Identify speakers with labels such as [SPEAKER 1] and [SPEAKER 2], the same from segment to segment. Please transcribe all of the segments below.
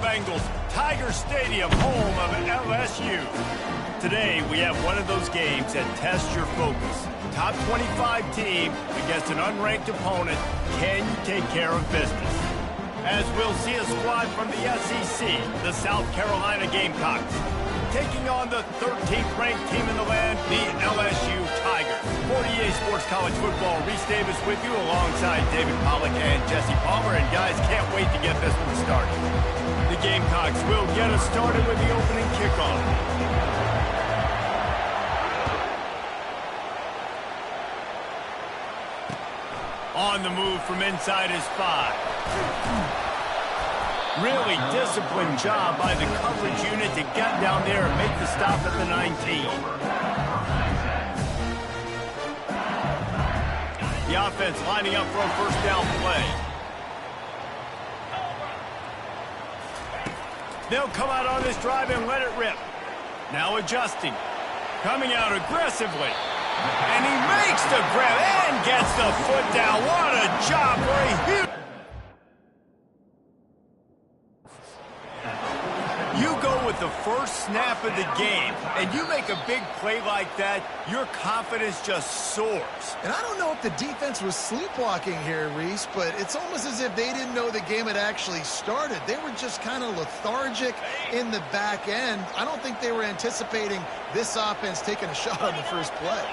[SPEAKER 1] Bengals, Tiger Stadium, home of LSU. Today, we have one of those games that tests your focus. Top 25 team against an unranked opponent. Can you take care of business? As we'll see a squad from the SEC, the South Carolina Gamecocks, taking on the 13th ranked team in the land, the LSU Tigers. For EA Sports College Football, Reese Davis with you alongside David Pollack and Jesse Palmer. And guys, can't wait to get this one started. The Gamecocks will get us started with the opening kickoff. On the move from inside his 5. Really disciplined job by the coverage unit to get down there and make the stop at the 19. The offense lining up for a first down play. They'll come out on this drive and let it rip. Now adjusting. Coming out aggressively. And he makes the grab and gets the foot down. What a job for a huge... You go with the first snap of the game, and you make a big play like that, your confidence just soars.
[SPEAKER 2] And I don't know if the defense was sleepwalking here, Reese, but it's almost as if they didn't know the game had actually started. They were just kind of lethargic in the back end. I don't think they were anticipating this offense taking a shot on the first play.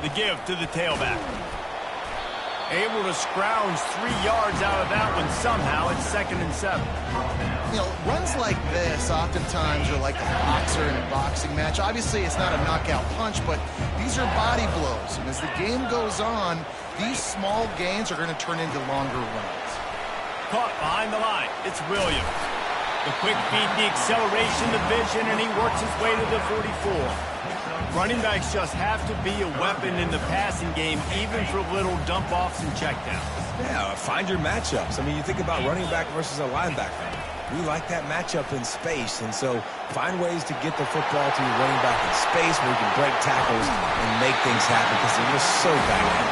[SPEAKER 1] The give to the tailback. Able to scrounge 3 yards out of that one somehow. It's 2nd and 7.
[SPEAKER 2] You know, runs like this oftentimes are like a boxer in a boxing match. Obviously, it's not a knockout punch, but these are body blows. And as the game goes on, these small gains are going to turn into longer runs.
[SPEAKER 1] Caught behind the line. It's Williams. The quick feed, the acceleration, the vision, and he works his way to the 44. Running backs just have to be a weapon in the passing game, even for little dump-offs and checkdowns.
[SPEAKER 3] Yeah, find your matchups. I mean, you think about running back versus a linebacker. We like that matchup in space, and so find ways to get the football to your running back in space where you can break tackles and make things happen because they're just so dynamic.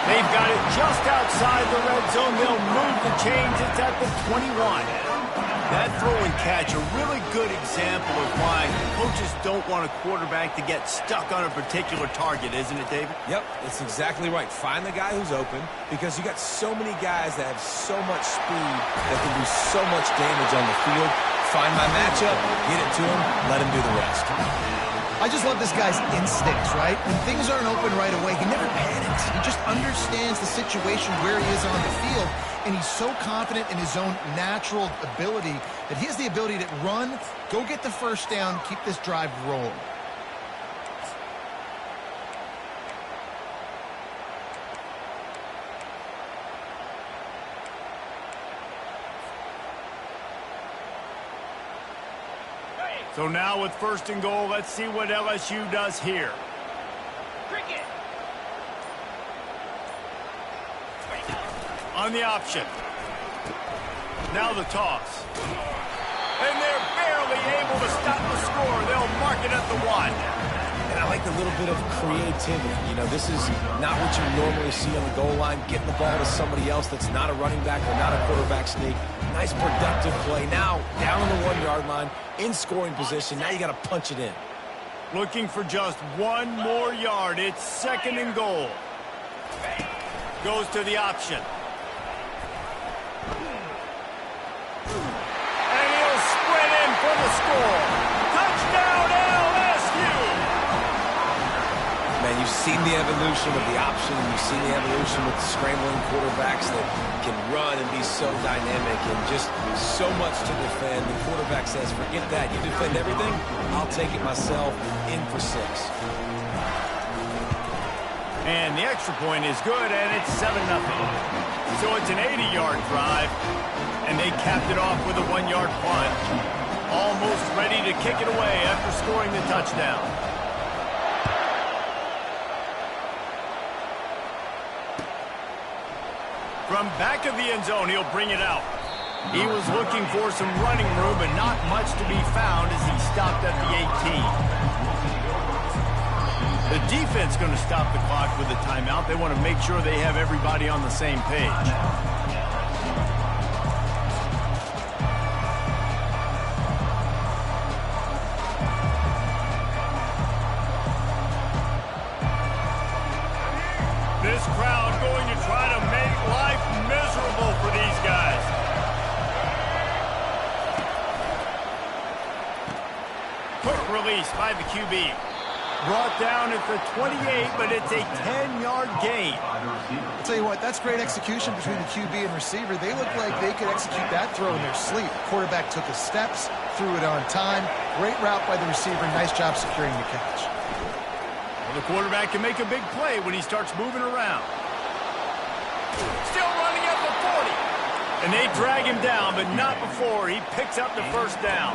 [SPEAKER 1] They've got it just outside the red zone. They'll move the chains. It's at the 21. That throw and catch, a really good example of why coaches don't want a quarterback to get stuck on a particular target, isn't it, David?
[SPEAKER 3] Yep, it's exactly right. Find the guy who's open because you got so many guys that have so much speed that can do so much damage on the field. Find my matchup, get it to him, let him do the rest.
[SPEAKER 2] I just love this guy's instincts, right? When things aren't open right away, he never panics. He just understands the situation where he is on the field, and he's so confident in his own natural ability that he has the ability to run, go get the first down, keep this drive rolling.
[SPEAKER 1] So now with 1st and goal, let's see what LSU does here. Cricket. On the option. Now the toss. And they're barely able to stop the score. They'll mark it at the 1.
[SPEAKER 3] And I like the little bit of creativity. You know, this is not what you normally see on the goal line. Getting the ball to somebody else that's not a running back or not a quarterback sneak. Nice productive play. Now, down on the 1-yard line, in scoring position. Now you got to punch it in.
[SPEAKER 1] Looking for just 1 more yard. It's 2nd and goal. Goes to the option. And he'll sprint in for the score. Touchdown, LSU!
[SPEAKER 3] Man, you've seen the evolution of the option. You've seen the evolution with the scrambling quarterbacks that can run and be so dynamic and just so much to defend. The quarterback says, forget that. You defend everything, I'll take it myself. In for 6.
[SPEAKER 1] And the extra point is good, and it's 7-0. So it's an 80-yard drive, and they capped it off with a 1-yard punt. Almost ready to kick it away after scoring the touchdown. From back of the end zone, he'll bring it out. He was looking for some running room, but not much to be found as he stopped at the 18. The defense going to stop the clock with a timeout. They want to make sure they have everybody on the same page. release by the QB. Brought down at the 28, but it's a 10-yard gain.
[SPEAKER 2] I'll tell you what, that's great execution between the QB and receiver. They look like they could execute that throw in their sleep. Quarterback took his steps, threw it on time. Great route by the receiver. Nice job securing the catch.
[SPEAKER 1] Well, the quarterback can make a big play when he starts moving around. Still running at the 40. And they drag him down, but not before he picks up the first down.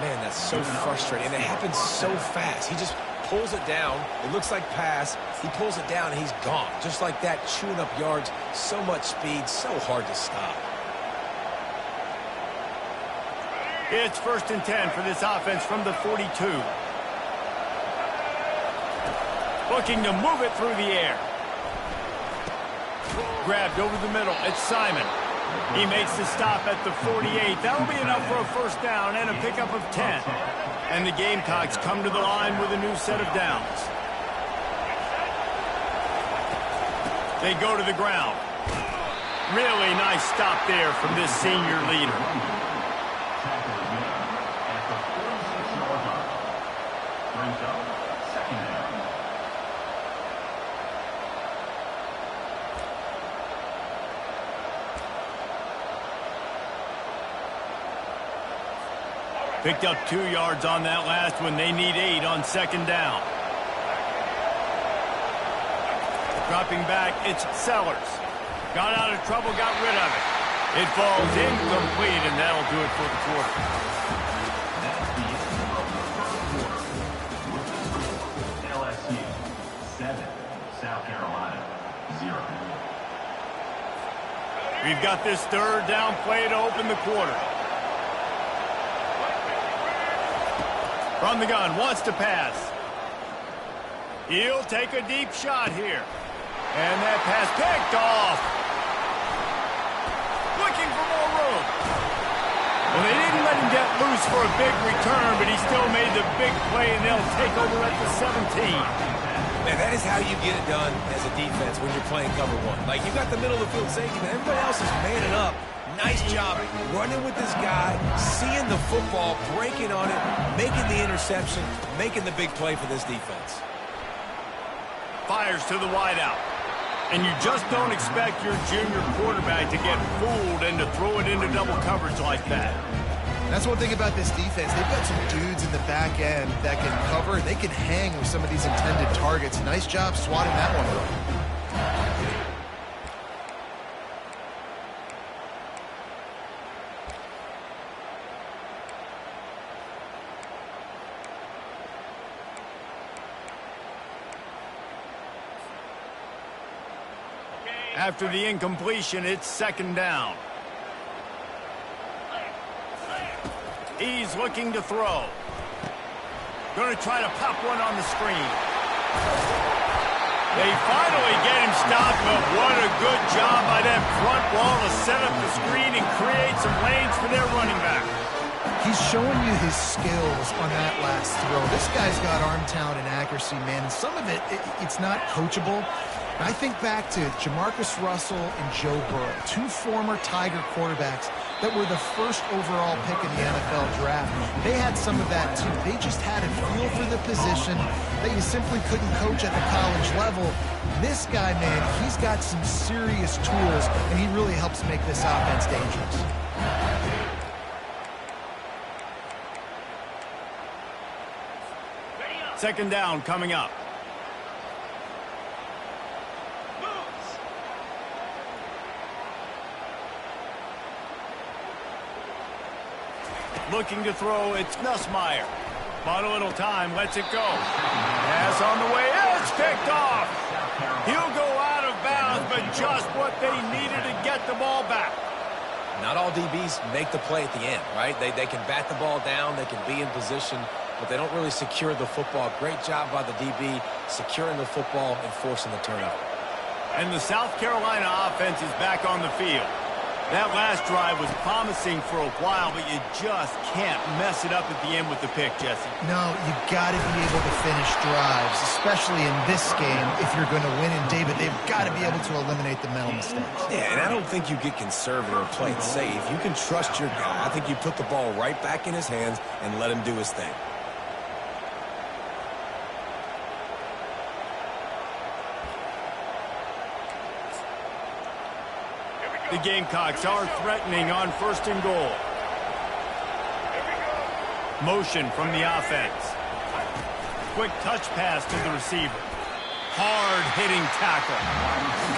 [SPEAKER 3] Man, that's so frustrating. And it happens so fast. He just pulls it down. It looks like pass. He pulls it down, and he's gone. Just like that, chewing up yards. So much speed, so hard to stop.
[SPEAKER 1] It's 1st and 10 for this offense from the 42. Looking to move it through the air. Grabbed over the middle. It's Simon. He makes the stop at the 48. That'll be enough for a first down and a pickup of 10. And the Gamecocks come to the line with a new set of downs. They go to the ground. Really nice stop there from this senior leader. Picked up 2 yards on that last one. They need 8 on 2nd down. Dropping back, it's Sellers. Got out of trouble, got rid of it. It falls incomplete, and that'll do it for the quarter.
[SPEAKER 4] LSU 7, South Carolina 0.
[SPEAKER 1] We've got this 3rd down play to open the quarter. From the gun, wants to pass. He'll take a deep shot here. And that pass picked off. Looking for more room. Well, they didn't let him get loose for a big return, but he still made the big play, and they'll take over at the 17.
[SPEAKER 3] Man, that is how you get it done as a defense when you're playing cover 1. Like, you got the middle of the field safety, but everybody else is manning up. Nice job running with this guy, seeing the football, breaking on it, making the interception, making the big play for this defense.
[SPEAKER 1] Fires to the wideout. And you just don't expect your junior quarterback to get fooled and to throw it into double coverage like that.
[SPEAKER 2] That's one thing about this defense. They've got some dudes in the back end that can cover. They can hang with some of these intended targets. Nice job swatting that one away.
[SPEAKER 1] After the incompletion, it's 2nd down. He's looking to throw. Going to try to pop one on the screen. They finally get him stopped, but what a good job by that front wall to set up the screen and create some lanes for their running back.
[SPEAKER 2] He's showing you his skills on that last throw. This guy's got arm talent and accuracy, man. Some of it's not coachable. I think back to Jamarcus Russell and Joe Burrow, 2 former Tiger quarterbacks that were the first overall pick in the NFL draft. They had some of that, too. They just had a feel for the position that you simply couldn't coach at the college level. This guy, man, he's got some serious tools, and he really helps make this offense dangerous.
[SPEAKER 1] Second down coming up. Looking to throw, it's Nussmeier. Bought a little time, lets it go. Pass on the way, it's picked off. He'll go out of bounds, but just what they needed to get the ball back.
[SPEAKER 3] Not all DBs make the play at the end, right? They can bat the ball down, they can be in position, but they don't really secure the football. Great job by the DB securing the football and forcing the turnover.
[SPEAKER 1] And the South Carolina offense is back on the field. That last drive was promising for a while, but you just can't mess it up at the end with the pick, Jesse.
[SPEAKER 2] No, you've got to be able to finish drives, especially in this game. If you're going to win in David, they've got to be able to eliminate the mental mistakes.
[SPEAKER 3] Yeah, and I don't think you get conservative or play it safe. You can trust your guy. I think you put the ball right back in his hands and let him do his thing.
[SPEAKER 1] The Gamecocks are threatening on 1st and goal. Motion from the offense. Quick touch pass to the receiver. Hard-hitting tackle.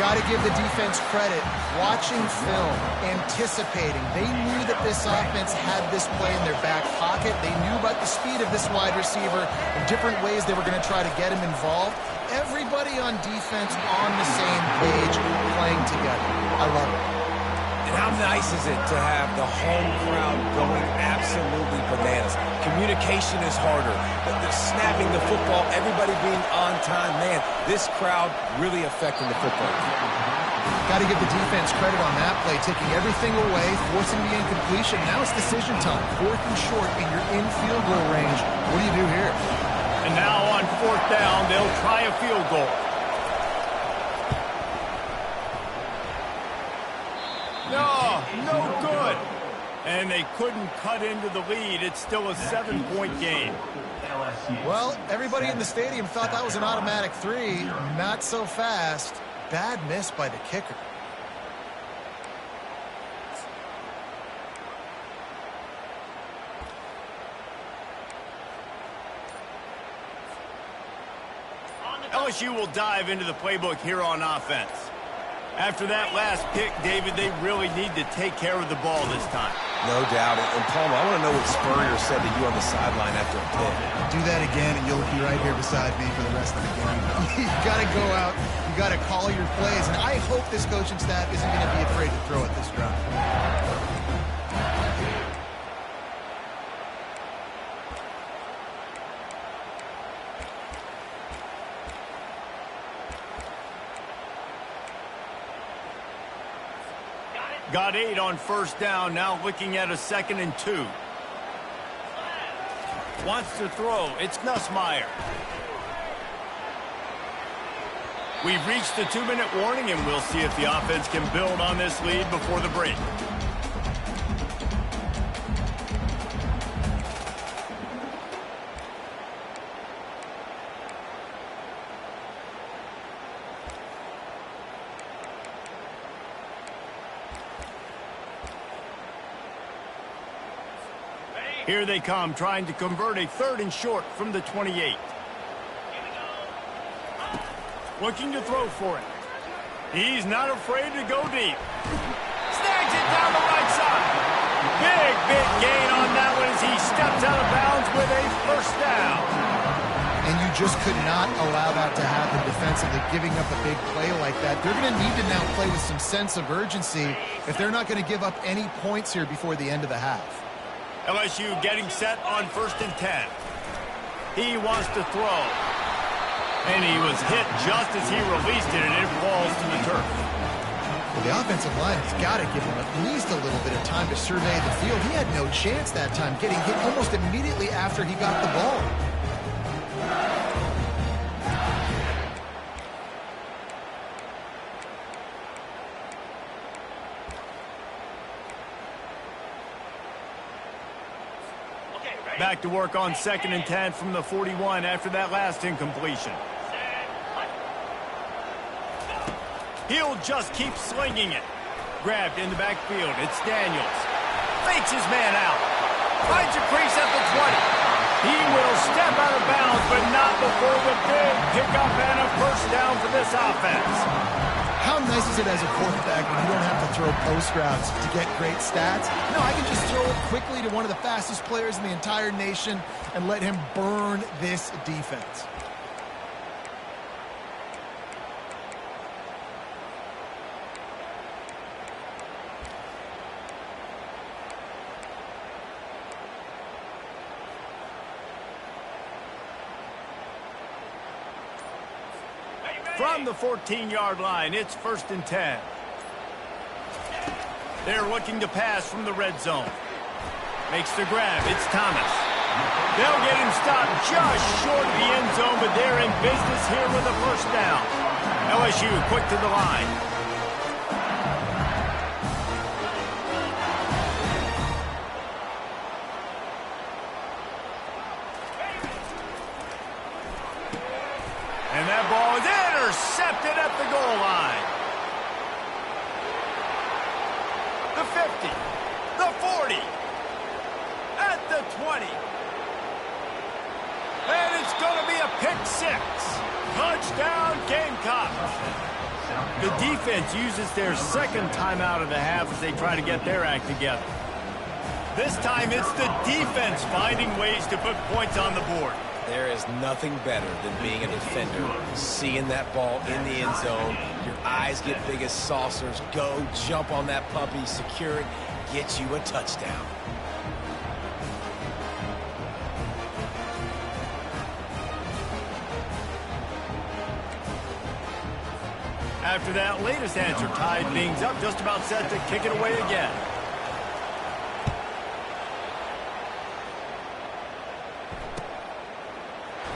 [SPEAKER 2] Got to give the defense credit. Watching film, anticipating. They knew that this offense had this play in their back pocket. They knew about the speed of this wide receiver and different ways they were going to try to get him involved. Everybody on defense on the same page, playing together. I love it.
[SPEAKER 3] And how nice is it to have the home crowd going absolutely bananas? Communication is harder. The snapping the football, everybody being on time. Man, this crowd really affecting the football game.
[SPEAKER 2] Got to give the defense credit on that play, taking everything away, forcing the incompletion. Now it's decision time. 4th and short, and you're in field goal range. What do you do here?
[SPEAKER 1] And now on 4th down, they'll try a field goal. No good. And they couldn't cut into the lead. It's still a 7-point game.
[SPEAKER 2] Well, everybody in the stadium thought that was an automatic 3. Not so fast. Bad miss by the kicker.
[SPEAKER 1] LSU will dive into the playbook here on offense. After that last pick, David, they really need to take care of the ball this time.
[SPEAKER 3] No doubt. And Palmer, I want to know what Spurrier said to you on the sideline after a pick.
[SPEAKER 2] Do that again, and you'll be right here beside me for the rest of the game. You got to go out. You got to call your plays. And I hope this coaching staff isn't going to be afraid to throw at this drive.
[SPEAKER 1] Got 8 on 1st down, now looking at a 2nd and 2. Wants to throw, it's Nussmeier. We've reached the 2-minute warning, and we'll see if the offense can build on this lead before the break. Here they come, trying to convert a 3rd and short from the 28. Looking to throw for it. He's not afraid to go deep. Snags it down the right side. Big gain on that one as he steps out of bounds with a 1st down.
[SPEAKER 2] And you just could not allow that to happen defensively, giving up a big play like that. They're going to need to now play with some sense of urgency if they're not going to give up any points here before the end of the half.
[SPEAKER 1] LSU getting set on 1st and 10. He wants to throw. And he was hit just as he released it, and it falls to the turf.
[SPEAKER 2] Well, the offensive line has got to give him at least a little bit of time to survey the field. He had no chance that time, getting hit almost immediately after he got the ball.
[SPEAKER 1] Back to work on 2nd and 10 from the 41 after that last incompletion. He'll just keep slinging it. Grabbed in the backfield. It's Daniels. Fakes his man out. Finds a crease at the 20. He will step out of bounds, but not before the big pickup and a 1st down for this offense.
[SPEAKER 2] How nice is it as a quarterback when you don't have to throw post routes to get great stats? No, I can just throw it quickly to one of the fastest players in the entire nation and let him burn this defense.
[SPEAKER 1] From the 14-yard line, it's 1st and 10. They're looking to pass from the red zone. Makes the grab. It's Thomas. They'll get him stopped just short of the end zone, but they're in business here with a 1st down. LSU quick to the line. And that ball is intercepted at the goal line. the 50, the 40, at the 20. And it's going to be a pick six. Touchdown, Gamecocks. The defense uses their second timeout of the half as they try to get their act together. This time it's the defense finding ways to put points on the board.
[SPEAKER 3] There is nothing better than being a defender, seeing that ball in the end zone. Your eyes get big as saucers. Go, jump on that puppy, secure it, get you a touchdown.
[SPEAKER 1] After that latest answer tied things up, just about set to kick it away again.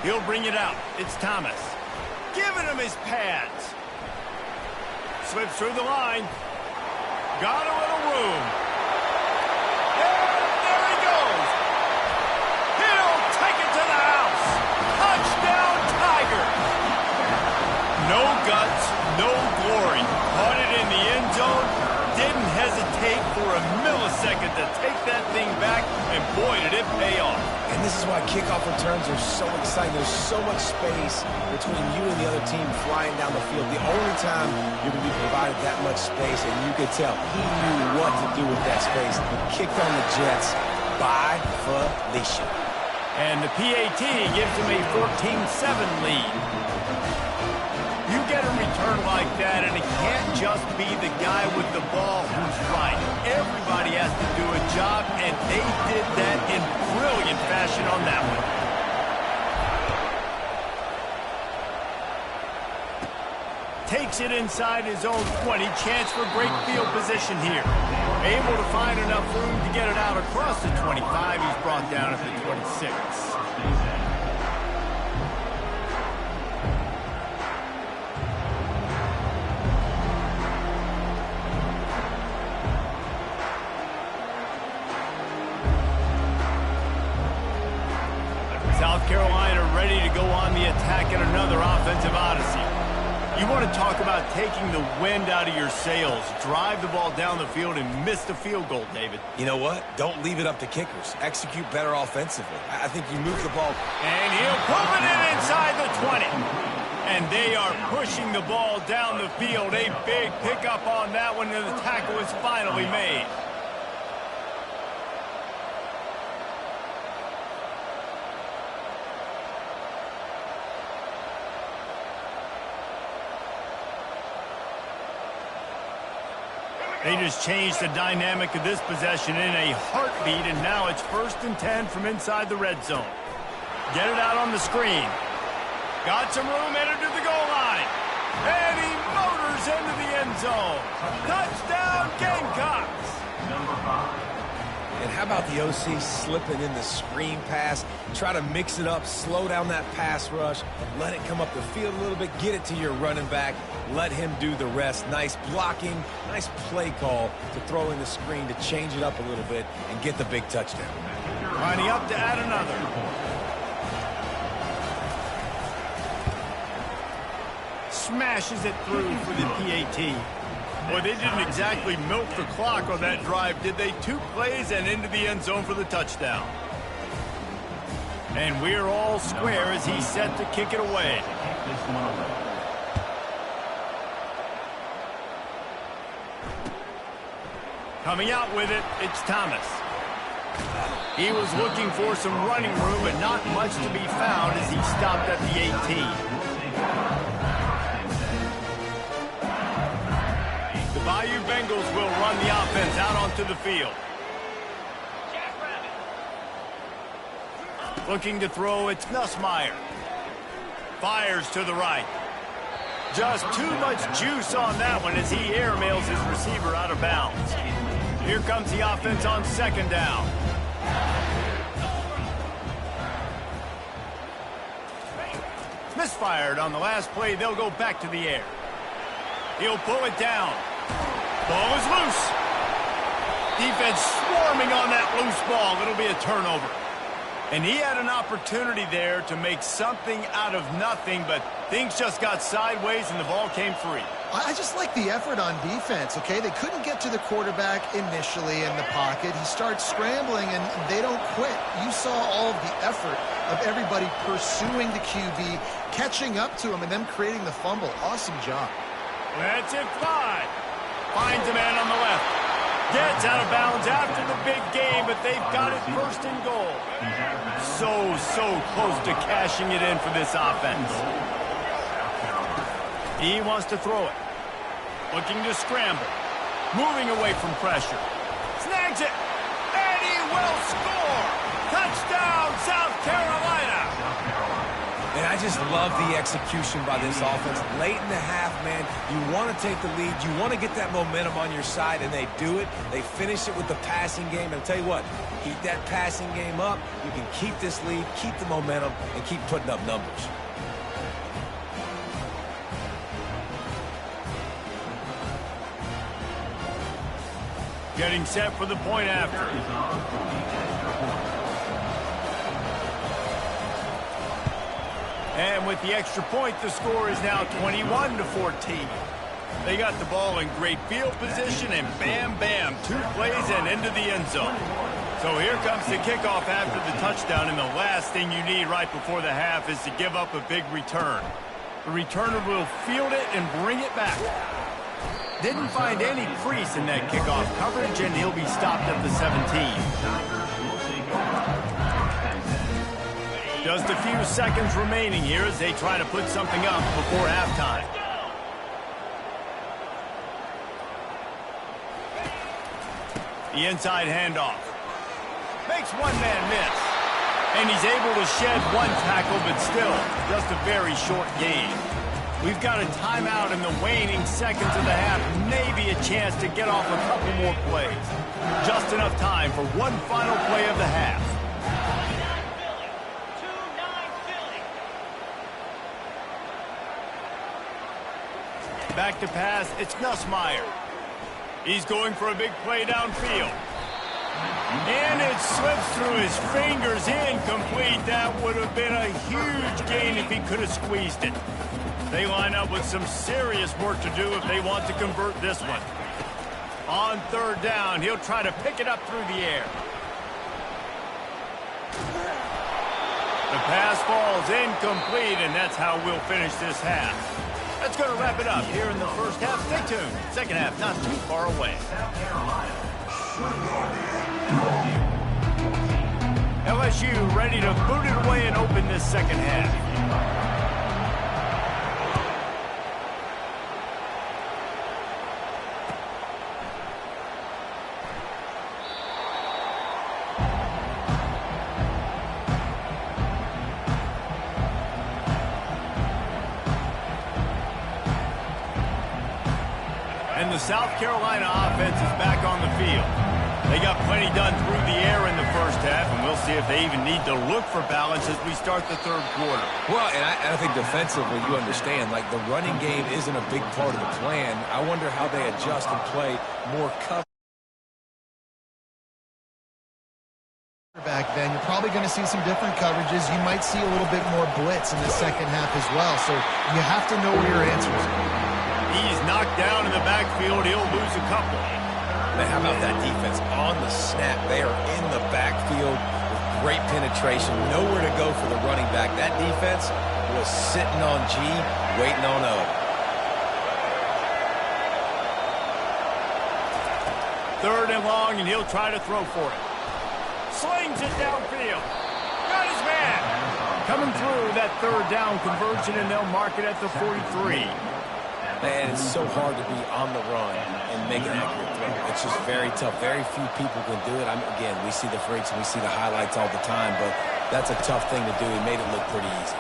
[SPEAKER 1] He'll bring it out. It's Thomas. Giving him his pads. Slips through the line. Got a little room. And there he goes. He'll take it to the house. Touchdown, Tiger. No guts, no glory. Caught it in the end zone. Didn't hesitate for a millisecond to take that thing back, and boy, did it pay off.
[SPEAKER 3] And this is why kickoff returns are so exciting. There's so much space between you and the other team flying down the field. The only time you're going to be provided that much space, and you could tell he knew what to do with that space. Kicked on the Jets by Felicia.
[SPEAKER 1] And the PAT gives him a 14-7 lead. You get a return like that, and it can't just be the guy with the ball who's right. Everybody has to do a job, and they did that in brilliant fashion on that one. Takes it inside his own 20. Chance for great field position here. Able to find enough room to get it out across the 25. He's brought down at the 26. South Carolina ready to go on the attack in another offensive odyssey. You want to talk about taking the wind out of your sails. Drive the ball down the field and miss the field goal, David.
[SPEAKER 3] You know what? Don't leave it up to kickers. Execute better offensively. I think you move the ball.
[SPEAKER 1] And he'll pull it in inside the 20. And they are pushing the ball down the field. A big pickup on that one, and the tackle is finally made. They just changed the dynamic of this possession in a heartbeat, and now it's 1st and 10 from inside the red zone. Get it out on the screen. Got some room, entered to the goal line. And he motors into the end zone. Touchdown, Gamecocks.
[SPEAKER 4] Number 5.
[SPEAKER 3] And how about the OC slipping in the screen pass? Try to mix it up, slow down that pass rush, let it come up the field a little bit, get it to your running back, let him do the rest. Nice blocking, nice play call to throw in the screen to change it up a little bit and get the big touchdown.
[SPEAKER 1] Lining up to add another. Smashes it through for the PAT. Boy, they didn't exactly milk the clock on that drive, did they? 2 plays and into the end zone for the touchdown. And we're all square as he's set to kick it away. Coming out with it, it's Thomas. He was looking for some running room, but not much to be found as he stopped at the 18. The Bayou Bengals will run the offense out onto the field. Looking to throw, it's Nussmeier. Fires to the right. Just too much juice on that one as he airmails his receiver out of bounds. Here comes the offense on 2nd down. Misfired on the last play. They'll go back to the air. He'll pull it down. Ball is loose. Defense swarming on that loose ball. It'll be a turnover. And he had an opportunity there to make something out of nothing, but things just got sideways and the ball came free.
[SPEAKER 2] I just like the effort on defense, okay? They couldn't get to the quarterback initially in the pocket. He starts scrambling, and they don't quit. You saw all of the effort of everybody pursuing the QB, catching up to him, and them creating the fumble. Awesome job.
[SPEAKER 1] Let's it fly. Finds a man on the left. Gets out of bounds after the big game, but they've got it first and goal. So close to cashing it in for this offense. He wants to throw it. Looking to scramble. Moving away from pressure. Snags it. And he will score. Touchdown, South Carolina.
[SPEAKER 3] And I just love the execution by this offense. Late in the half, man, you want to take the lead. You want to get that momentum on your side, and they do it. They finish it with the passing game. And I'll tell you what, keep that passing game up. You can keep this lead, keep the momentum, and keep putting up numbers.
[SPEAKER 1] Getting set for the point after. And with the extra point, the score is now 21-14. They got the ball in great field position, and bam, bam, 2 plays and into the end zone. So here comes the kickoff after the touchdown, and the last thing you need right before the half is to give up a big return. The returner will field it and bring it back. Didn't find any crease in that kickoff coverage, and he'll be stopped at the 17. Just a few seconds remaining here as they try to put something up before halftime. The inside handoff. Makes one man miss. And he's able to shed 1 tackle, but still, just a very short gain. We've got a timeout in the waning seconds of the half. Maybe a chance to get off a couple more plays. Just enough time for one final play of the half. Back to pass, it's Nussmeier. He's going for a big play downfield. And it slips through his fingers, incomplete. That would have been a huge gain if he could have squeezed it. They line up with some serious work to do if they want to convert this one. On 3rd down, he'll try to pick it up through the air. The pass falls incomplete, and that's how we'll finish this half. That's going to wrap it up here in the first half. Stay tuned. Second half not too far away. LSU ready to boot it away and open this second half. And the South Carolina offense is back on the field. They got plenty done through the air in the first half, and we'll see if they even need to look for balance as we start the 3rd quarter.
[SPEAKER 3] Well, and I think defensively, you understand, like the running game isn't a big part of the plan. I wonder how they adjust and play more cover.
[SPEAKER 2] Back then, you're probably going to see some different coverages. You might see a little bit more blitz in the second half as well, so you have to know where your answers are.
[SPEAKER 1] He's knocked down in the backfield. He'll lose a couple.
[SPEAKER 3] Man, how about that defense on the snap? They are in the backfield with great penetration. Nowhere to go for the running back. That defense was sitting on G, waiting on O.
[SPEAKER 1] 3rd and long, and he'll try to throw for it. Slings it downfield. Got his man. Coming through that 3rd down conversion, and they'll mark it at the 43.
[SPEAKER 3] Man, it's so hard to be on the run and make an accurate throw. It's just very tough. Very few people can do it. Again, we see the freaks and we see the highlights all the time, but that's a tough thing to do. He made it look pretty easy.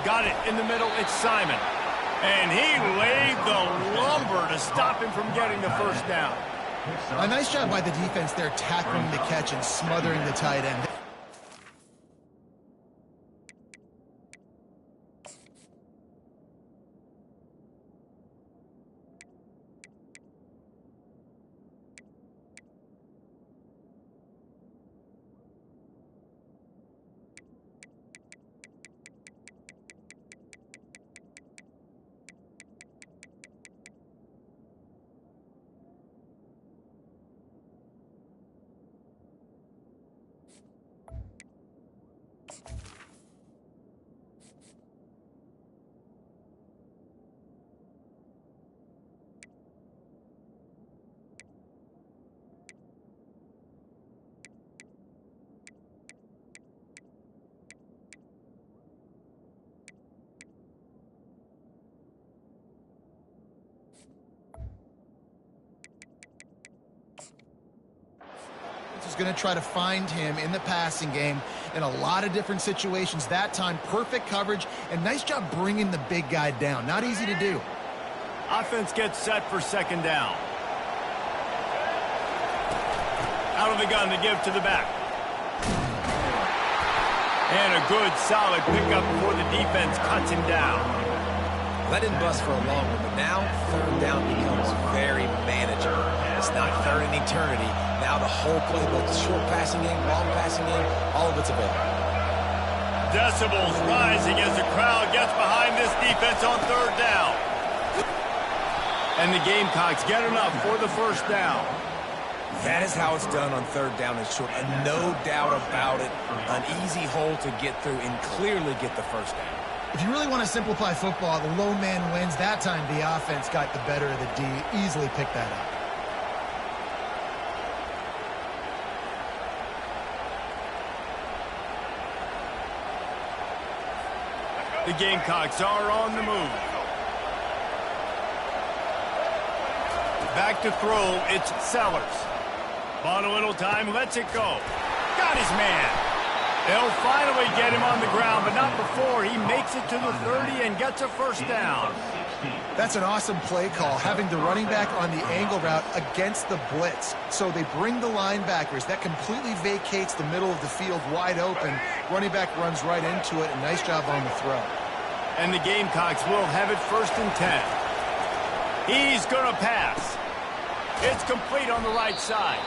[SPEAKER 1] Got it in the middle. It's Simon. And he laid the lumber to stop him from getting the first down.
[SPEAKER 2] A nice job by the defense there, tackling the catch and smothering the tight end. defense is going to try to find him in the passing game in a lot of different situations. That time, perfect coverage, and nice job bringing the big guy down. Not easy to do.
[SPEAKER 1] Offense gets set for second down. Out of the gun to give to the back. And a good, solid pickup before the defense cuts him down.
[SPEAKER 3] That didn't bust for a long one, but now third down becomes very manageable. It's not third in eternity. Now the whole playbook, the short passing game, long passing game, all of it's available.
[SPEAKER 1] Decibels rising as the crowd gets behind this defense on third down. And the Gamecocks get enough for the first down.
[SPEAKER 3] That is how it's done on third down and short. And no doubt about it, an easy hole to get through and clearly get the first down.
[SPEAKER 2] If you really want to simplify football, the low man wins. That time the offense got the better of the D. Easily picked that up.
[SPEAKER 1] The Gamecocks are on the move. Back to throw, it's Sellers. Bought a little time, lets it go. Got his man. They'll finally get him on the ground, but not before he makes it to the 30 and gets a first down.
[SPEAKER 2] That's an awesome play call, having the running back on the angle route against the blitz. So they bring the linebackers. That completely vacates the middle of the field wide open. Running back runs right into it, and nice job on the throw.
[SPEAKER 1] And the Gamecocks will have it 1st and 10. He's going to pass. It's complete on the right side.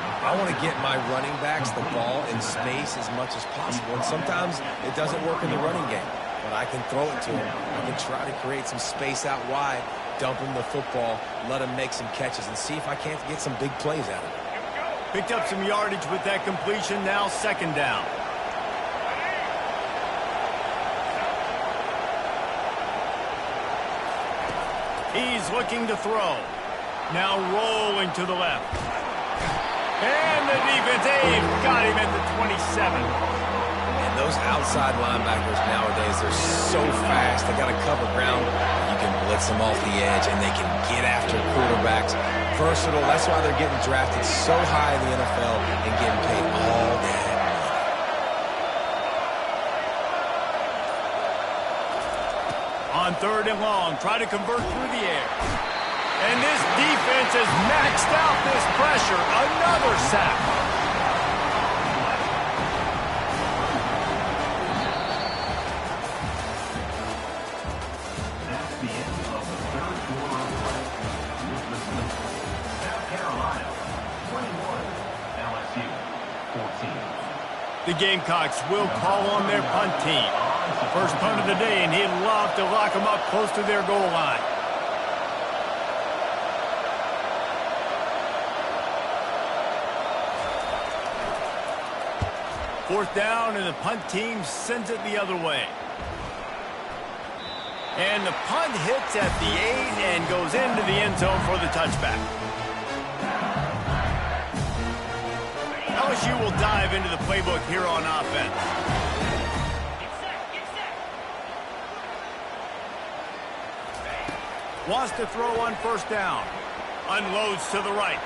[SPEAKER 3] I want to get my running backs the ball in space as much as possible. And sometimes it doesn't work in the running game. But I can throw it to him. I can try to create some space out wide, dump him the football, let him make some catches, and see if I can't get some big plays out of it.
[SPEAKER 1] Picked up some yardage with that completion. Now second down. He's looking to throw. Now rolling to the left. And the defense got him at the 27.
[SPEAKER 3] And those outside linebackers nowadays, they're so fast. They got to cover ground. You can blitz them off the edge, and they can get after quarterbacks. Versatile. That's why they're getting drafted so high in the NFL and getting paid all that money.
[SPEAKER 1] On third and long, try to convert through the air. And this defense has maxed out this pressure. Another sack.
[SPEAKER 4] That's the end of the third quarter of play. South Carolina, 21. LSU, 14.
[SPEAKER 1] The Gamecocks will call on their punt team. First punt of the day, and he'd love to lock them up close to their goal line. Fourth down, and the punt team sends it the other way. And the punt hits at the 8 and goes into the end zone for the touchback. LSU will dive into the playbook here on offense. Wants to throw on first down. Unloads to the right.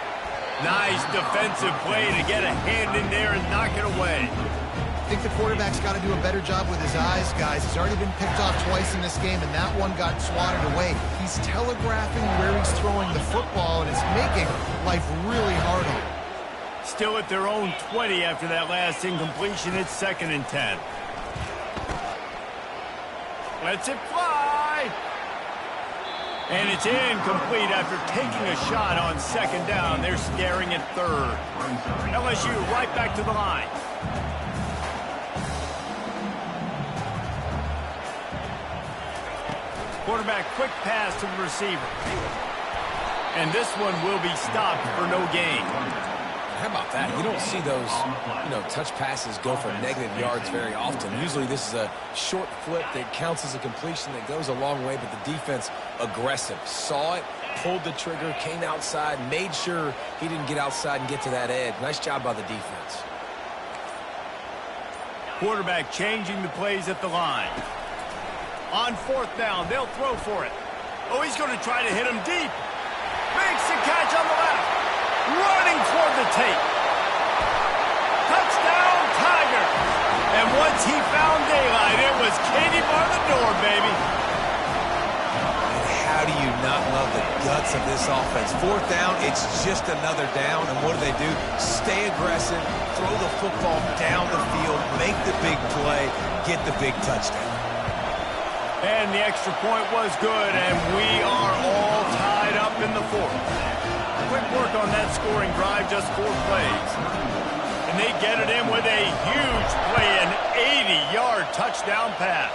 [SPEAKER 1] Nice defensive play to get a hand in there and knock it away.
[SPEAKER 2] I think the quarterback's got to do a better job with his eyes, guys. He's already been picked off twice in this game, and that one got swatted away. He's telegraphing where he's throwing the football, and it's making life really hard on him.
[SPEAKER 1] Still at their own 20 after that last incompletion. It's 2nd and 10. Lets it fly. And it's incomplete after taking a shot on second down. They're staring at third. LSU right back to the line. Quarterback quick pass to the receiver. And this one will be stopped for no gain.
[SPEAKER 3] How about that? You don't see those, touch passes go for negative yards very often. Usually this is a short flip that counts as a completion that goes a long way, but the defense aggressive. Saw it, pulled the trigger, came outside, made sure he didn't get outside and get to that edge. Nice job by the defense.
[SPEAKER 1] Quarterback changing the plays at the line. On fourth down, they'll throw for it. Oh, he's going to try to hit him deep. Makes the catch on the left. Running toward the tape. once he found daylight, it was Katie bar the door, baby.
[SPEAKER 3] And how do you not love the guts of this offense? Fourth down, it's just another down, and what do? Stay aggressive, throw the football down the field, make the big play, get the big touchdown.
[SPEAKER 1] And the extra point was good, and we are all tied up in the fourth. Quick work on that scoring drive, just 4 plays. And they get it in with a huge play, an 80-yard touchdown pass.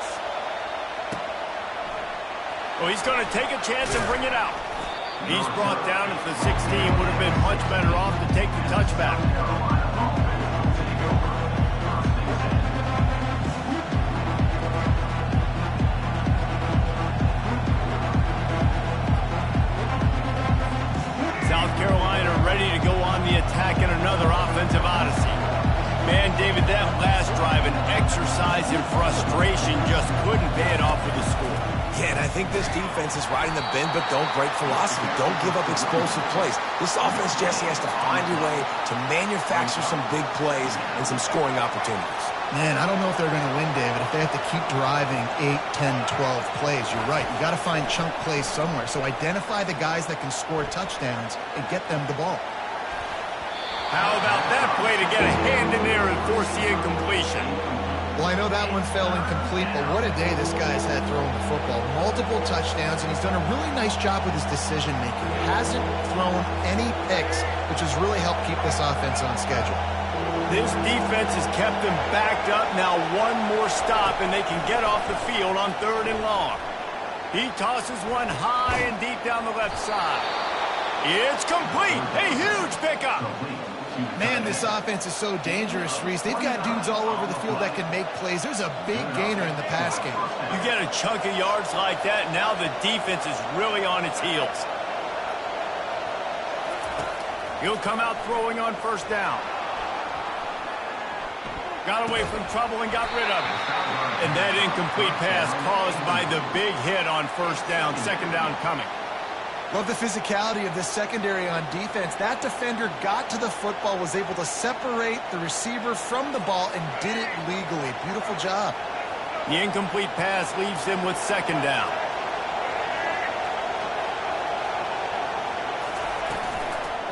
[SPEAKER 1] Well, he's going to take a chance and bring it out. He's brought down at the 16, would have been much better off to take the touchback. South Carolina ready to go on the attack in another offensive odyssey. Man, David, that last drive, an exercise in frustration, just couldn't pay it off with a score.
[SPEAKER 3] Yeah, and I think this defense is riding the bend, but don't break philosophy. Don't give up explosive plays. This offense, Jesse, has to find a way to manufacture some big plays and some scoring opportunities.
[SPEAKER 2] Man, I don't know if they're going to win, David, if they have to keep driving 8, 10, 12 plays. You're right. You got to find chunk plays somewhere. So identify the guys that can score touchdowns and get them the ball.
[SPEAKER 1] How about that play to get a hand in there and force the incompletion?
[SPEAKER 2] Well, I know that one fell incomplete, but what a day this guy's had throwing the football. Multiple touchdowns, and he's done a really nice job with his decision-making. Hasn't thrown any picks, which has really helped keep this offense on schedule.
[SPEAKER 1] This defense has kept them backed up. Now one more stop, and they can get off the field on 3rd and long. He tosses one high and deep down the left side. It's complete. A huge pickup.
[SPEAKER 2] Man, this offense is so dangerous, Reese. They've got dudes all over the field that can make plays. There's a big gainer in the pass game.
[SPEAKER 1] You get a chunk of yards like that, now the defense is really on its heels. He'll come out throwing on 1st down. Got away from trouble and got rid of it. And that incomplete pass caused by the big hit on 1st down. 2nd down coming.
[SPEAKER 2] Love the physicality of this secondary on defense. That defender got to the football, was able to separate the receiver from the ball, and did it legally. Beautiful job.
[SPEAKER 1] The incomplete pass leaves him with 2nd down.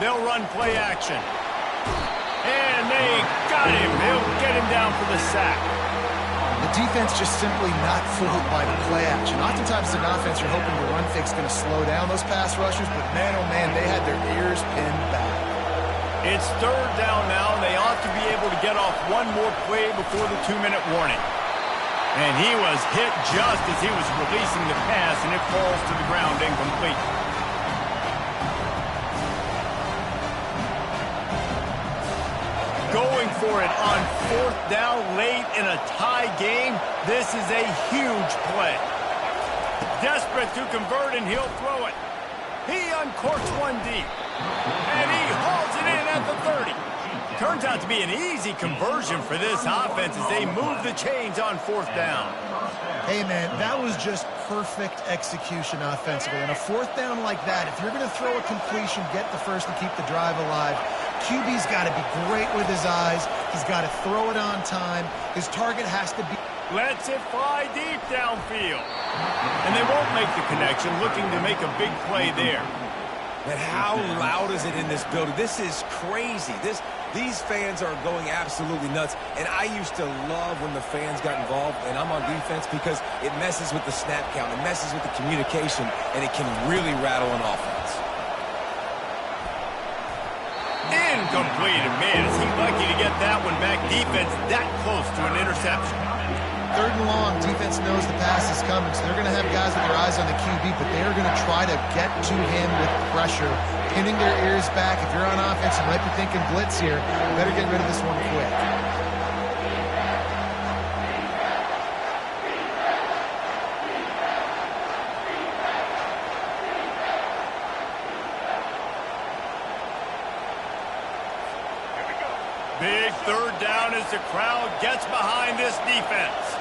[SPEAKER 1] They'll run play action. And they got him. They'll get him down for the sack.
[SPEAKER 2] The defense just simply not fooled by the play action. Oftentimes, as an offense, you're hoping the run fake's going to slow down those pass rushers, but man, oh man, they had their ears pinned back.
[SPEAKER 1] It's 3rd down now, and they ought to be able to get off one more play before the 2-minute warning. And he was hit just as he was releasing the pass, and it falls to the ground incomplete. Going for it on 4th down late in a tie game. This is a huge play. Desperate to convert, and he'll throw it. He uncorks one deep. And he hauls it in at the 30. Turns out to be an easy conversion for this offense as they move the chains on 4th down.
[SPEAKER 2] Hey, man, that was just perfect execution offensively. On a 4th down like that, if you're going to throw a completion, get the first and keep the drive alive. QB's got to be great with his eyes. He's got to throw it on time. His target has to be...
[SPEAKER 1] Lets it fly deep downfield. And they won't make the connection, looking to make a big play there.
[SPEAKER 3] But how loud is it in this building? This is crazy. These fans are going absolutely nuts. And I used to love when the fans got involved, and I'm on defense, because it messes with the snap count. It messes with the communication, and it can really rattle an offense.
[SPEAKER 1] Incomplete, and man, is he lucky to get that one back. Defense that close to an interception.
[SPEAKER 2] 3rd and long, defense knows the pass is coming, so they're going to have guys with their eyes on the QB, but they're going to try to get to him with pressure, pinning their ears back. If you're on offense, you might be thinking blitz here. Better get rid of this one quick.
[SPEAKER 1] Big 3rd down as the crowd gets behind this defense.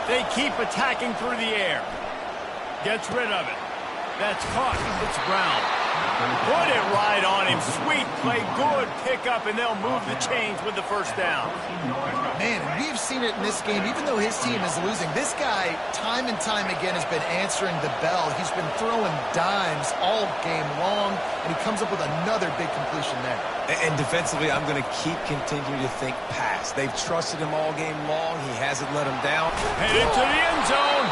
[SPEAKER 1] They keep attacking through the air. Gets rid of it. That's caught. It's Brown. Put it right on him. Sweet play, good pickup, and they'll move the chains with the first down.
[SPEAKER 2] Man, and we've seen it in this game. Even though his team is losing, this guy, time and time again, has been answering the bell. He's been throwing dimes all game long, and he comes up with another big completion there.
[SPEAKER 3] And defensively, I'm going to continue to think pass. They've trusted him all game long. He hasn't let him down.
[SPEAKER 1] Headed to the end zone.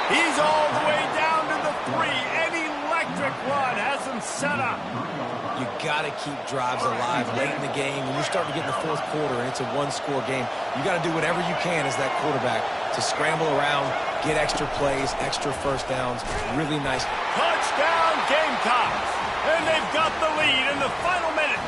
[SPEAKER 1] He's all the way down to the 3. An electric run has him set up.
[SPEAKER 3] You got to keep drives alive late in the game. When you're starting to get in the fourth quarter and it's a one-score game, you got to do whatever you can as that quarterback to scramble around, get extra plays, extra first downs. Really nice.
[SPEAKER 1] Touchdown Gamecocks. And they've got the lead in the final minute.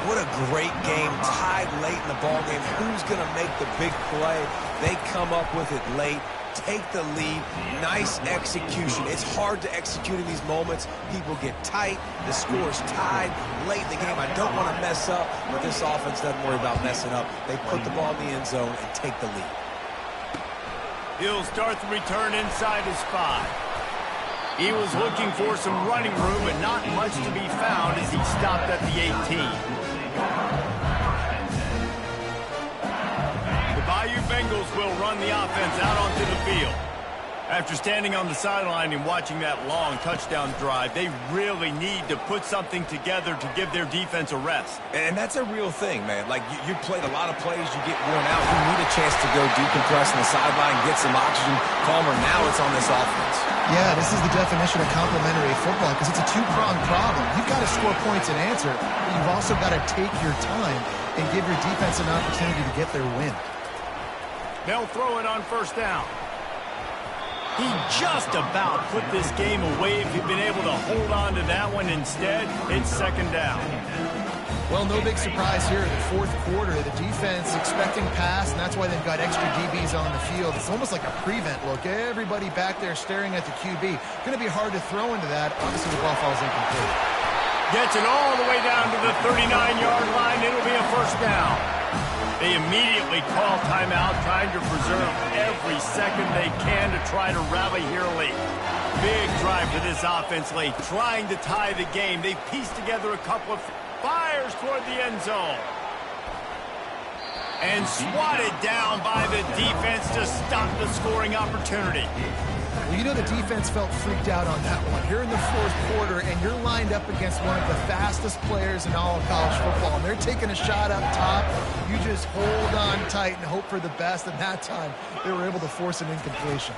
[SPEAKER 3] What a great game, tied late in the ball game. Who's going to make the big play? They come up with it late, take the lead. Nice execution. It's hard to execute in these moments. People get tight. The score's tied late in the game. I don't want to mess up, but this offense doesn't worry about messing up. They put the ball in the end zone and take the lead.
[SPEAKER 1] He'll start the return inside his 5. He was looking for some running room, but not much to be found as he stopped at the 18. The Bayou Bengals will run the offense out onto the field. After standing on the sideline and watching that long touchdown drive, they really need to put something together to give their defense a rest.
[SPEAKER 3] And that's a real thing, man. Like, you played a lot of plays, you get worn out. You need a chance to go decompress on the sideline, get some oxygen, calmer. Now it's on this offense.
[SPEAKER 2] Yeah, this is the definition of complementary football because it's a two-pronged problem. You've got to score points and answer, but you've also got to take your time and give your defense an opportunity to get their win.
[SPEAKER 1] They'll throw it on first down. He just about put this game away if he'd been able to hold on to that one. Instead, it's second down.
[SPEAKER 2] Well, no big surprise here in the fourth quarter. The defense expecting pass, and that's why they've got extra DBs on the field. It's almost like a prevent look. Everybody back there staring at the QB. Going to be hard to throw into that. Obviously, the ball falls incomplete.
[SPEAKER 1] Gets it all the way down to the 39-yard line. It'll be a first down. They immediately call timeout, trying to preserve every second they can to try to rally here late. Big drive for this offense late, trying to tie the game. They pieced together a couple of fires toward the end zone. And swatted down by the defense to stop the scoring opportunity.
[SPEAKER 2] Well, you know the defense felt freaked out on that one. Here in the fourth quarter, and you're lined up against one of the fastest players in all of college football, and they're taking a shot up top. You just hold on tight and hope for the best, and that time they were able to force an incompletion.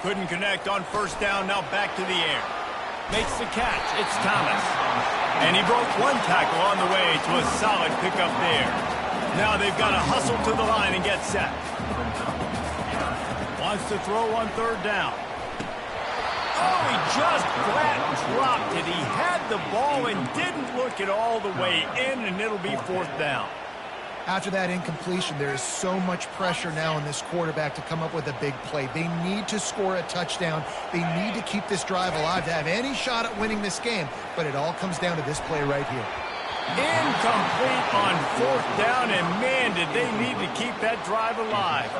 [SPEAKER 1] Couldn't connect on first down, now back to the air. Makes the catch, it's Thomas. And he broke one tackle on the way to a solid pickup there. Now they've got to hustle to the line and get set. Wants to throw on third down. Oh, he just flat dropped it. He had the ball and didn't look it all the way in, and it'll be fourth down.
[SPEAKER 2] After that incompletion, there is so much pressure now on this quarterback to come up with a big play. They need to score a touchdown. They need to keep this drive alive to have any shot at winning this game, but it all comes down to this play right here.
[SPEAKER 1] Incomplete on fourth down, and man, did they need to keep that drive alive.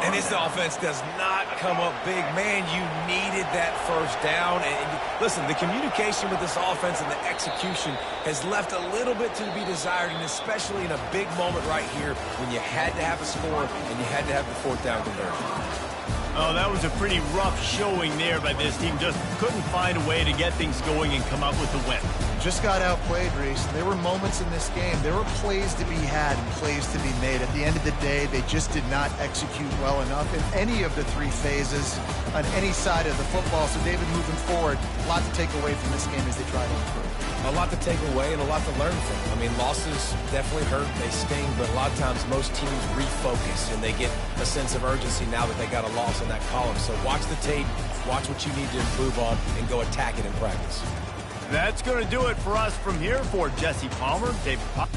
[SPEAKER 3] And this offense does not come up big. Man, you needed that first down. And listen, the communication with this offense and the execution has left a little bit to be desired, and especially in a big moment right here when you had to have a score and you had to have the fourth down conversion.
[SPEAKER 1] Oh, that was a pretty rough showing there by this team. Just couldn't find a way to get things going and come up with the win.
[SPEAKER 2] Just got outplayed, Reese. There were moments in this game. There were plays to be had and plays to be made. At the end of the day, they just did not execute well enough in any of the three phases on any side of the football. So, David, moving forward, a lot to take away from this game as they try to improve.
[SPEAKER 3] A lot to take away and a lot to learn from. I mean, losses definitely hurt, they sting, but a lot of times most teams refocus and they get a sense of urgency now that they got a loss in that column. So watch the tape, watch what you need to improve on, and go attack it in practice.
[SPEAKER 1] That's going to do it for us from here. For Jesse Palmer, David Pop.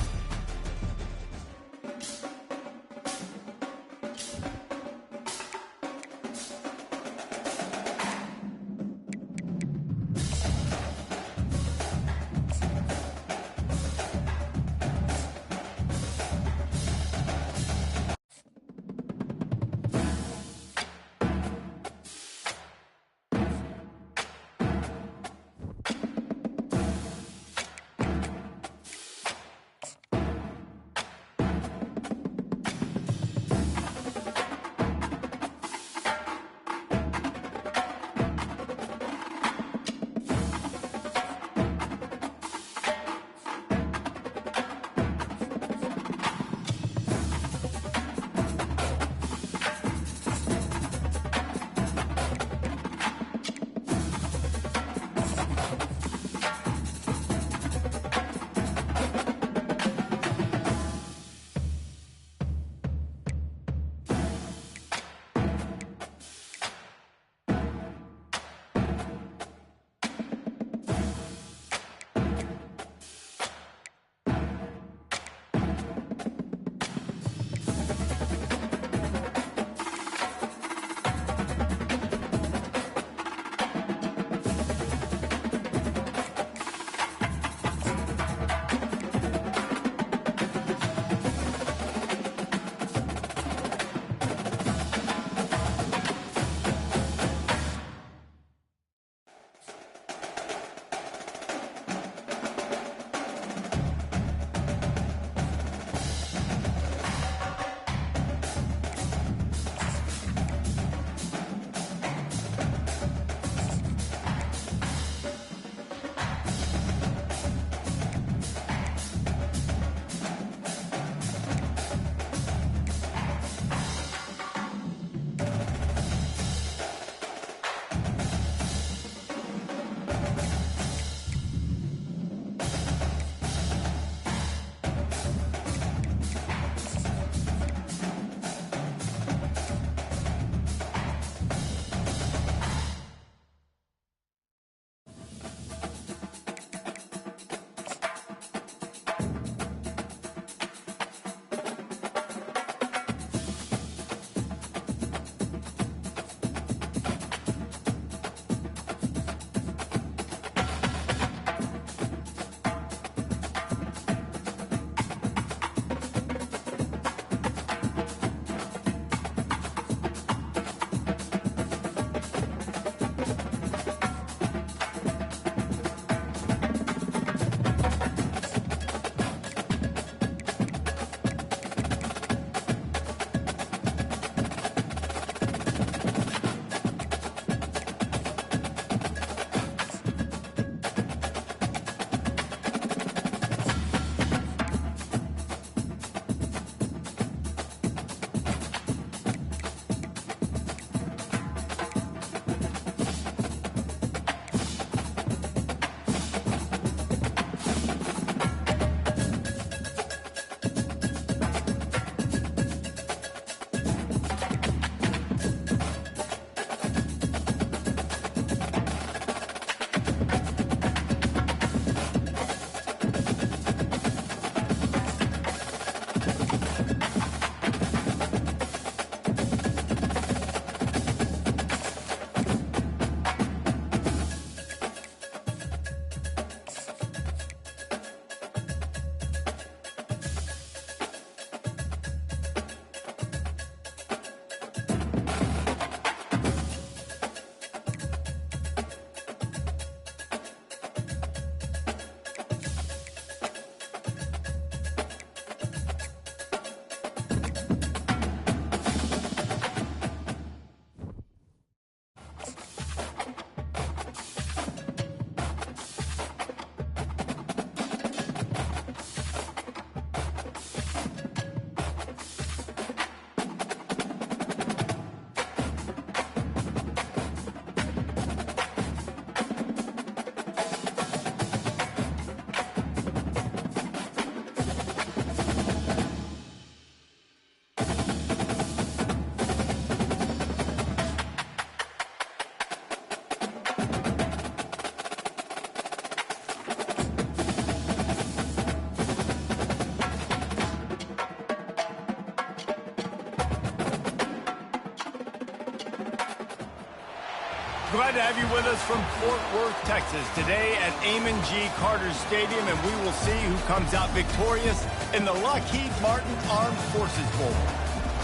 [SPEAKER 1] Glad to have you with us from Fort Worth, Texas, today at Amon G. Carter Stadium, and we will see who comes out victorious in the Lockheed Martin Armed Forces Bowl.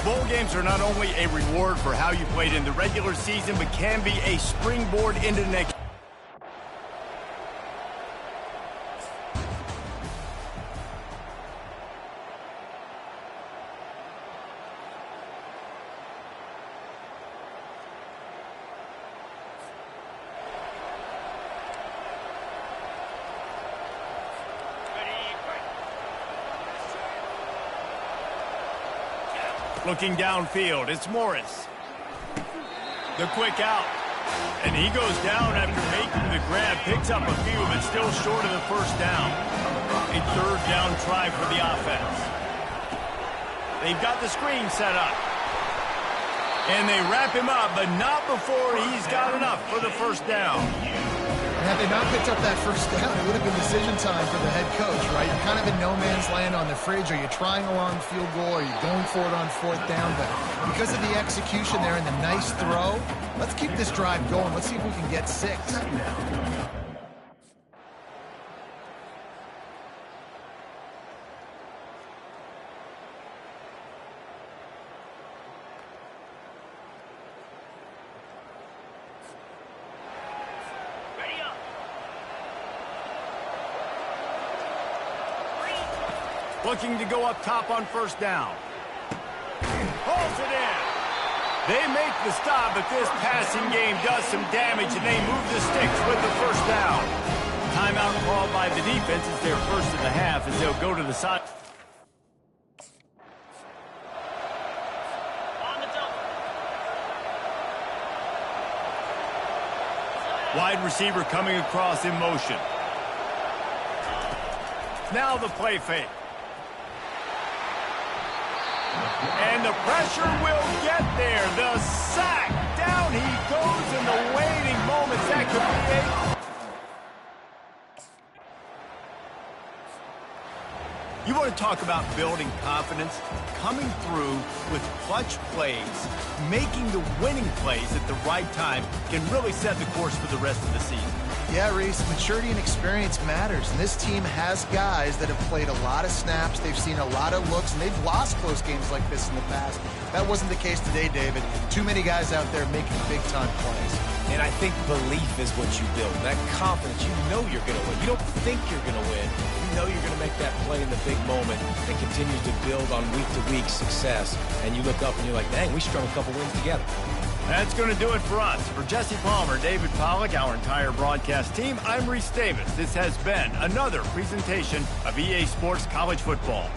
[SPEAKER 1] Bowl games are not only a reward for how you played in the regular season, but can be a springboard into the next. Looking downfield, it's Morris. The quick out. And he goes down after making the grab. Picks up a few, but still short of the first down. A third down try for the offense. They've got the screen set up. And they wrap him up, but not before he's got enough for the first down.
[SPEAKER 2] Had they not picked up that first down, it would have been decision time for the head coach, right? You're kind of in no man's land on the fridge. Are you trying a long field goal? Are you going for it on fourth down? But because of the execution there and the nice throw, let's keep this drive going. Let's see if we can get 6.
[SPEAKER 1] Looking to go up top on first down. Pulls it in. They make the stop, but this passing game does some damage, and they move the sticks with the first down. Timeout called by the defense. It's their first of the half as they'll go to the side. Wide receiver coming across in motion. Now the play fake. And the pressure will get there. The sack. Down he goes in the waiting moments. That could be a... You want to talk about building confidence? Coming through with clutch plays, making the winning plays at the right time can really set the course for the rest of the season.
[SPEAKER 2] Yeah, Reese, maturity and experience matters, and this team has guys that have played a lot of snaps, they've seen a lot of looks, and they've lost close games like this in the past. That wasn't the case today, David. Too many guys out there making big-time plays.
[SPEAKER 3] And I think belief is what you build. That confidence, you know you're going to win. You don't think you're going to win. You know you're going to make that play in the big moment and continue to build on week-to-week success. And you look up and you're like, dang, we strung a couple wins together.
[SPEAKER 1] That's going to do it for us. For Jesse Palmer, David Pollack, our entire broadcast team, I'm Reese Davis. This has been another presentation of EA Sports College Football.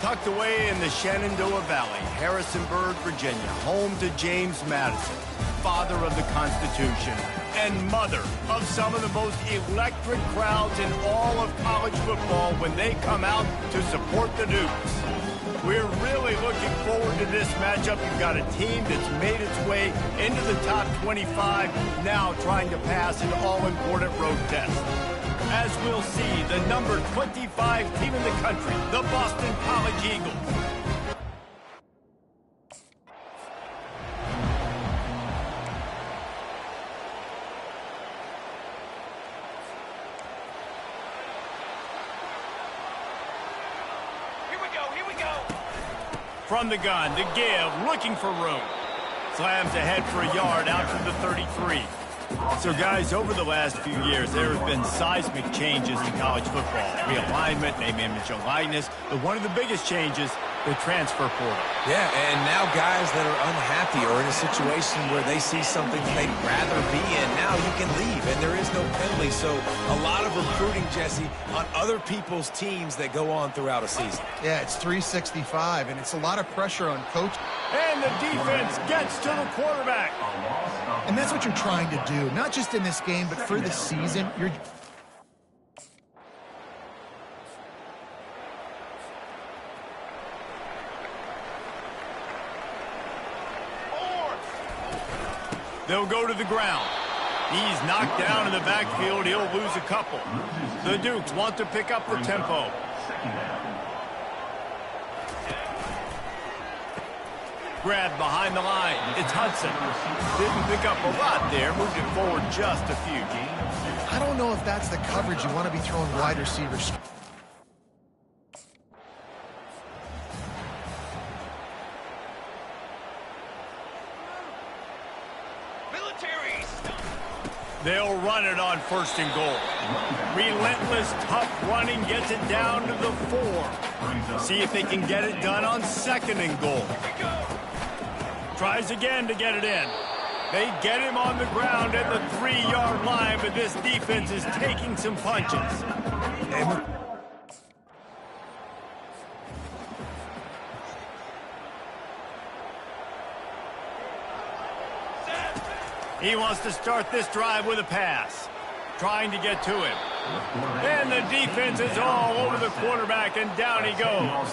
[SPEAKER 1] tucked away in the Shenandoah Valley, Harrisonburg, Virginia, home to James Madison, father of the Constitution, and mother of some of the most electric crowds in all of college football when they come out to support the Dukes. We're really looking forward to this matchup. You've got a team that's made its way into the top 25, now trying to pass an all-important road test. As we'll see, the number 25 team in the country, the Boston College Eagles. From the gun, to give, looking for room. Slams ahead for a yard out to the 33. So, guys, over the last few years, there have been seismic changes in college football. Realignment, name, image, and likeness. But one of the biggest changes, the transfer portal.
[SPEAKER 3] Yeah, and now guys that are unhappy or in a situation where they see something that they'd rather be in, now you can leave, and there is no penalty. So a lot of recruiting, Jesse, on other people's teams that go on throughout a season.
[SPEAKER 2] Yeah, it's 365, and it's a lot of pressure on coach.
[SPEAKER 1] And the defense gets to the quarterback.
[SPEAKER 2] And that's what you're trying to do, not just in this game, but for the season. You're...
[SPEAKER 1] They'll go to the ground. He's knocked down in the backfield. He'll lose a couple. The Dukes want to pick up the tempo. Grab behind the line. It's Hudson. Didn't pick up a lot there. Moved it forward just a few.
[SPEAKER 2] I don't know if that's the coverage you want to be throwing wide receivers.
[SPEAKER 1] They'll run it on 1st and goal. Relentless, tough running gets it down to the 4. See if they can get it done on 2nd and goal. Tries again to get it in. They get him on the ground at the 3-yard line, but this defense is taking some punches. He wants to start this drive with a pass. Trying to get to him. And the defense is all over the quarterback, and down he goes.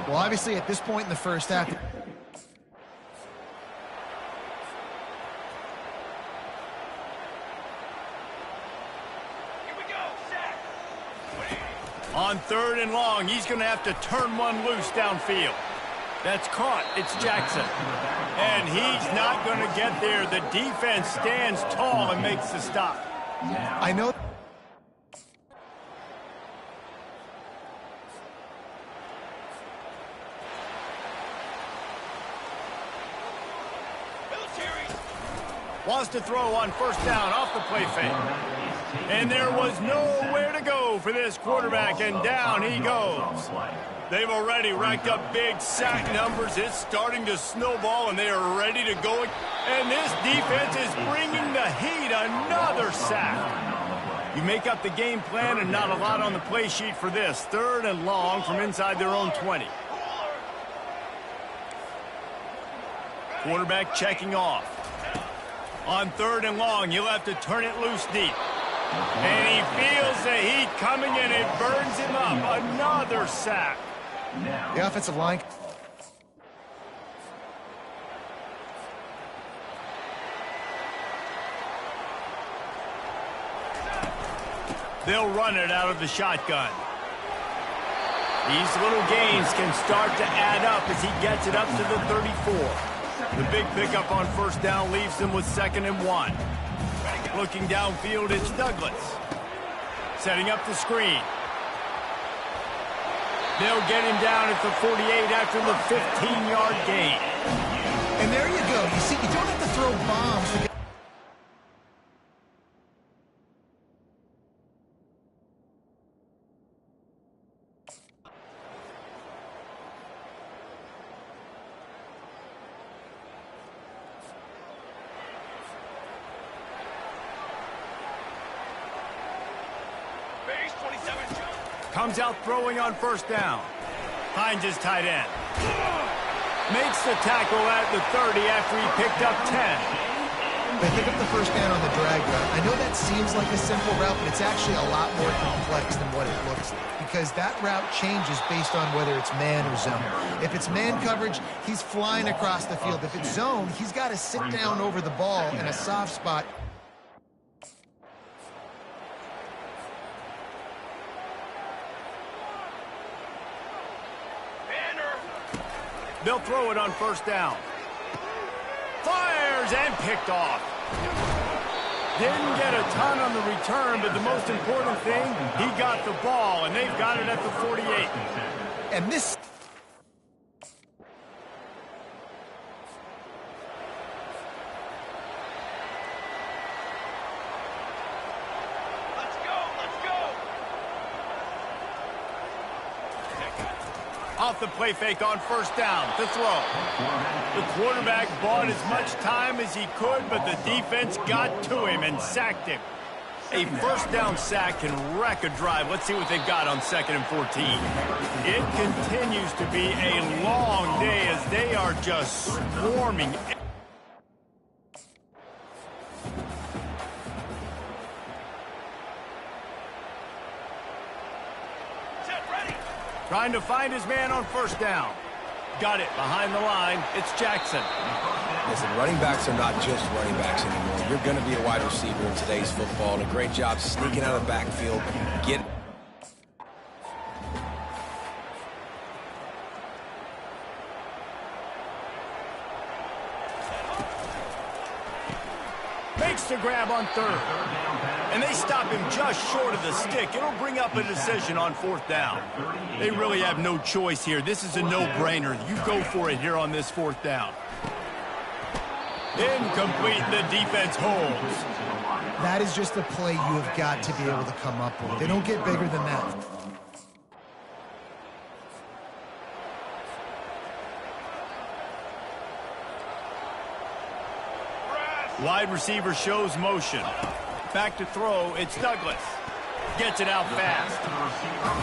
[SPEAKER 2] Well, obviously, at this point in the first half...
[SPEAKER 1] On 3rd and long, he's going to have to turn one loose downfield. That's caught. It's Jackson. And he's not going to get there. The defense stands tall and makes the stop.
[SPEAKER 2] I know. Wants to throw on 1st down off the play fake. And there was nowhere to go for this quarterback, and down he goes. They've already racked up big sack numbers. It's starting to snowball, and they are ready to go. And this defense is bringing the heat. Another sack. You make up the game plan, and not a lot on the play sheet for this. 3rd and long from inside their own 20. Quarterback checking off. On 3rd and long, you'll have to turn it loose deep. And he feels the heat coming in. It burns him up. Another sack. The offensive line.
[SPEAKER 1] They'll run it out of the shotgun. These little gains can start to add up as he gets it up to the 34. The big pickup on 1st down leaves them with 2nd and 1. Looking downfield, it's Douglas. Setting up the screen. They'll get him down at the 48 after the 15-yard gain.
[SPEAKER 2] And there you go. You see, you don't have to throw bombs to get...
[SPEAKER 1] Comes out throwing on 1st down. Finds his tight end. Makes the tackle at the 30 after he picked up 10.
[SPEAKER 2] They pick up the first down on the drag route. I know that seems like a simple route, but it's actually a lot more complex than what it looks like, because that route changes based on whether it's man or zone. If it's man coverage, he's flying across the field. If it's zone, he's got to sit down over the ball in a soft spot.
[SPEAKER 1] They'll throw it on first down. Fires and picked off. Didn't get a ton on the return, but the most important thing, he got the ball, and they've got it at the 48.
[SPEAKER 2] And this...
[SPEAKER 1] Off the play fake on first down to throw. The quarterback bought as much time as he could, but the defense got to him and sacked him. A first down sack can wreck a drive. Let's see what they've got on 2nd and 14. It continues to be a long day as they are just swarming. Trying to find his man on first down. Got it behind the line. It's Jackson.
[SPEAKER 3] Listen, running backs are not just running backs anymore. You're going to be a wide receiver in today's football, and a great job sneaking out of the backfield.
[SPEAKER 1] Makes the grab on 3rd. And they stop him just short of the stick. It'll bring up a decision on 4th down. They really have no choice here. This is a no-brainer. You go for it here on this 4th down. Incomplete. The defense holds.
[SPEAKER 2] That is just a play you have got to be able to come up with. They don't get bigger than that.
[SPEAKER 1] Wide receiver shows motion. Back to throw, it's Douglas. Gets it out fast.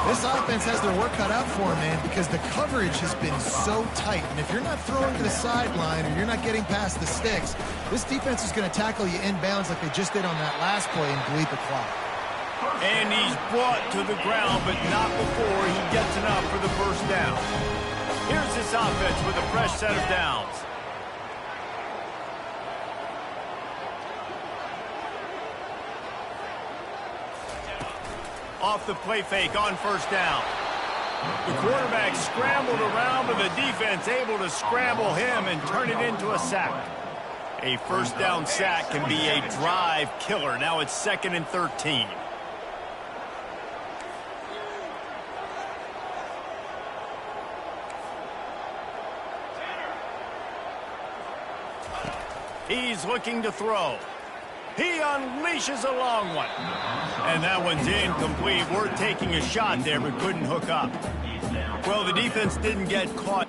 [SPEAKER 2] This offense has their work cut out for him, man, because the coverage has been so tight. And if you're not throwing to the sideline or you're not getting past the sticks, this defense is going to tackle you inbounds like they just did on that last play and bleed the clock.
[SPEAKER 1] And he's brought to the ground, but not before he gets enough for the first down. Here's this offense with a fresh set of downs. Off the play fake on first down. The quarterback scrambled around, but the defense able to scramble him and turn it into a sack. A first down sack can be a drive killer. Now it's 2nd and 13. He's looking to throw. He unleashes a long one. And that one's incomplete. We're taking a shot there, but couldn't hook up. Well, the defense didn't get caught.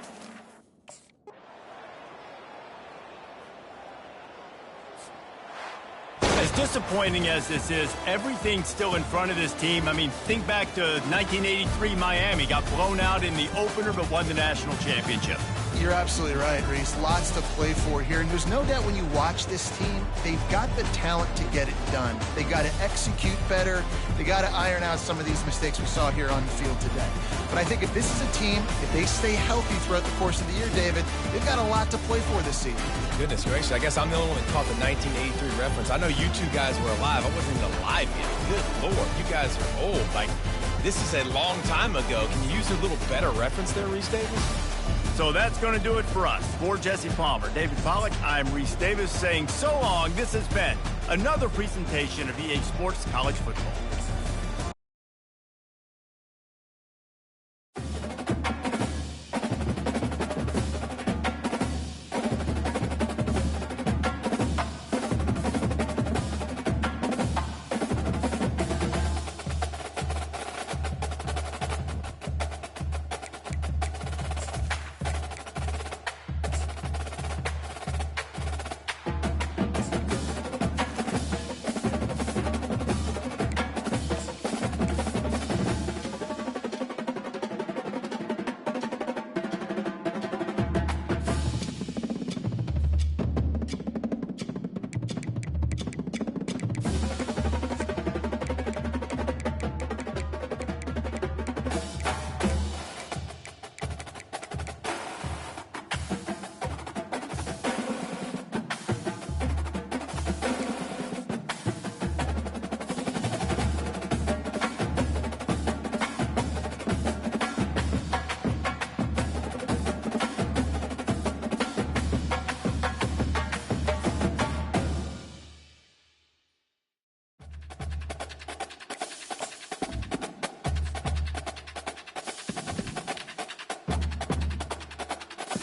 [SPEAKER 1] As disappointing as this is, everything's still in front of this team. I mean, think back to 1983 Miami. Got blown out in the opener, but won the national championship.
[SPEAKER 2] You're absolutely right, Reese. Lots to play for here. And there's no doubt when you watch this team, they've got the talent to get it done. They got to execute better. They got to iron out some of these mistakes we saw here on the field today. But I think if this is a team, if they stay healthy throughout the course of the year, David, they've got a lot to play for this season.
[SPEAKER 3] Goodness gracious, I guess I'm the only one that caught the 1983 reference. I know you two guys were alive. I wasn't even alive yet. Good Lord, you guys are old. Like, this is a long time ago. Can you use a little better reference there, Reese Davis?
[SPEAKER 1] So that's going to do it for us. For Jesse Palmer, David Pollack, I'm Reese Davis saying so long. This has been another presentation of EA Sports College Football.